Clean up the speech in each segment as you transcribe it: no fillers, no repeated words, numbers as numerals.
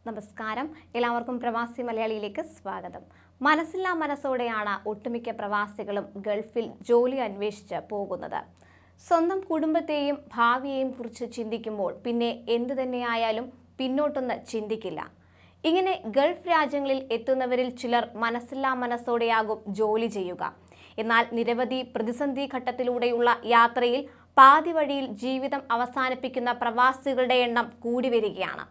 നമസ്കാരം, എല്ലാവർക്കും പ്രവാസി മലയാളിയിലേക്ക് സ്വാഗതം. മനസ്സില്ലാ മനസ്സോടെയാണ് ഒട്ടുമിക്ക പ്രവാസികളും ഗൾഫിൽ ജോലി അന്വേഷിച്ച് പോകുന്നത്. സ്വന്തം കുടുംബത്തെയും ഭാവിയെയും കുറിച്ച് ചിന്തിക്കുമ്പോൾ പിന്നെ എന്തു തന്നെയായാലും പിന്നോട്ടൊന്ന് ചിന്തിക്കില്ല. ഇങ്ങനെ ഗൾഫ് രാജ്യങ്ങളിൽ എത്തുന്നവരിൽ ചിലർ മനസ്സില്ലാ മനസ്സോടെയാകും ജോലി ചെയ്യുക. എന്നാൽ നിരവധി പ്രതിസന്ധി ഘട്ടത്തിലൂടെയുള്ള യാത്രയിൽ പാതി വഴിയിൽ ജീവിതം അവസാനിപ്പിക്കുന്ന പ്രവാസികളുടെ എണ്ണം കൂടി വരികയാണ്.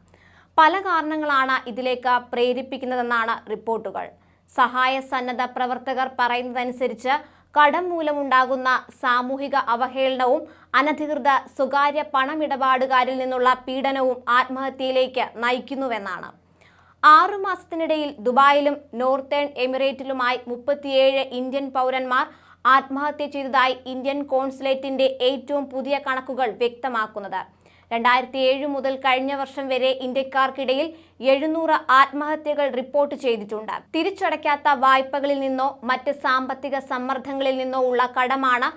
പല കാരണങ്ങളാണ് ഇതിലേക്ക് പ്രേരിപ്പിക്കുന്നതെന്നാണ് റിപ്പോർട്ടുകൾ. സഹായ സന്നദ്ധ പ്രവർത്തകർ പറയുന്നതനുസരിച്ച് കടം മൂലമുണ്ടാകുന്ന സാമൂഹിക അവഹേളനവും അനധികൃത സ്വകാര്യ പണമിടപാടുകാരിൽ നിന്നുള്ള പീഡനവും ആത്മഹത്യയിലേക്ക് നയിക്കുന്നുവെന്നാണ്. 6 മാസത്തിനിടയിൽ ദുബായിലും നോർത്തേൺ എമിറേറ്റിലുമായി 37 ഇന്ത്യൻ പൗരന്മാർ ആത്മഹത്യ ചെയ്തതായി ഇന്ത്യൻ കോൺസുലേറ്റിന്റെ ഏറ്റവും പുതിയ കണക്കുകൾ വ്യക്തമാക്കുന്നത്. 2007 മുതൽ കഴിഞ്ഞ വർഷം വരെ ഇന്ത്യക്കാർക്കിടയിൽ 700 ആത്മഹത്യകൾ റിപ്പോർട്ട് ചെയ്തിട്ടുണ്ട്. തിരിച്ചടയ്ക്കാത്ത വായ്പകളിൽ നിന്നോ മറ്റ് സാമ്പത്തിക സമ്മർദ്ദങ്ങളിൽ നിന്നോ ഉള്ള കടമാണ്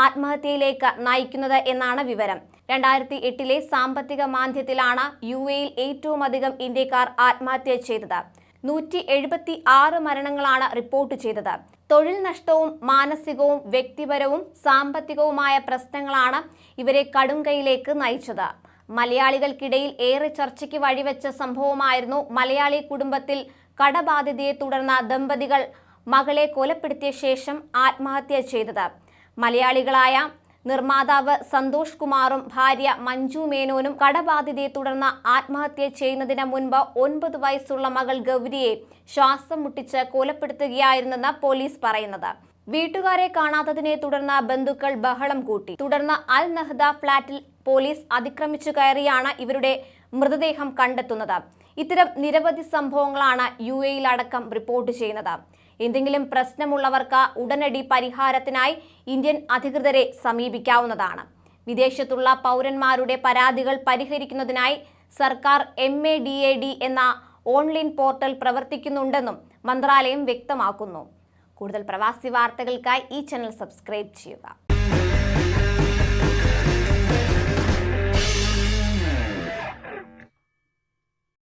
ആത്മഹത്യയിലേക്ക് നയിക്കുന്നത് എന്നാണ് വിവരം. 2008 സാമ്പത്തിക മാന്ദ്യത്തിലാണ് UAE-യിൽ ഏറ്റവും അധികം ഇന്ത്യക്കാർ ആത്മഹത്യ ചെയ്തത്. 176 മരണങ്ങളാണ് റിപ്പോർട്ട് ചെയ്തത്. തൊഴിൽ നഷ്ടവും മാനസികവും വ്യക്തിപരവും സാമ്പത്തികവുമായ പ്രശ്നങ്ങളാണ് ഇവരെ കടുംകൈയിലേക്ക് നയിച്ചത്. മലയാളികൾക്കിടയിൽ ഏറെ ചർച്ചയ്ക്ക് വഴിവെച്ച സംഭവമായിരുന്നു മലയാളി കുടുംബത്തിൽ കടബാധ്യതയെ തുടർന്ന് ദമ്പതികൾ മകളെ കൊലപ്പെടുത്തിയ ശേഷം ആത്മഹത്യ ചെയ്തത്. മലയാളികളായ നിർമ്മാതാവ് സന്തോഷ് കുമാറും ഭാര്യ മഞ്ജു മേനോനും കടബാധ്യതയെ തുടർന്ന് ആത്മഹത്യ ചെയ്യുന്നതിന് മുൻപ് 9 വയസ്സുള്ള മകൾ ഗൗരിയെ ശ്വാസം മുട്ടിച്ച് കൊലപ്പെടുത്തുകയായിരുന്നെന്ന് പോലീസ് പറയുന്നത്. വീട്ടുകാരെ കാണാത്തതിനെ തുടർന്ന് ബന്ധുക്കൾ ബഹളം കൂട്ടി. തുടർന്ന് അൽ നഹ്ദ ഫ്ളാറ്റിൽ പോലീസ് അതിക്രമിച്ചു കയറിയാണ് ഇവരുടെ മൃതദേഹം കണ്ടെത്തുന്നത്. ഇത്തരം നിരവധി സംഭവങ്ങളാണ് UAE-യിൽ അടക്കം റിപ്പോർട്ട് ചെയ്യുന്നത്. എന്തെങ്കിലും പ്രശ്നമുള്ളവർക്ക് ഉടനടി പരിഹാരത്തിനായി ഇന്ത്യൻ അധികൃതരെ സമീപിക്കാവുന്നതാണ്. വിദേശത്തുള്ള പൗരന്മാരുടെ പരാതികൾ പരിഹരിക്കുന്നതിനായി സർക്കാർ MADAD എന്ന ഓൺലൈൻ പോർട്ടൽ പ്രവർത്തിക്കുന്നുണ്ടെന്നും മന്ത്രാലയം വ്യക്തമാക്കുന്നു. കൂടുതൽ പ്രവാസി വാർത്തകൾക്കായി ഈ ചാനൽ സബ്സ്ക്രൈബ് ചെയ്യുക.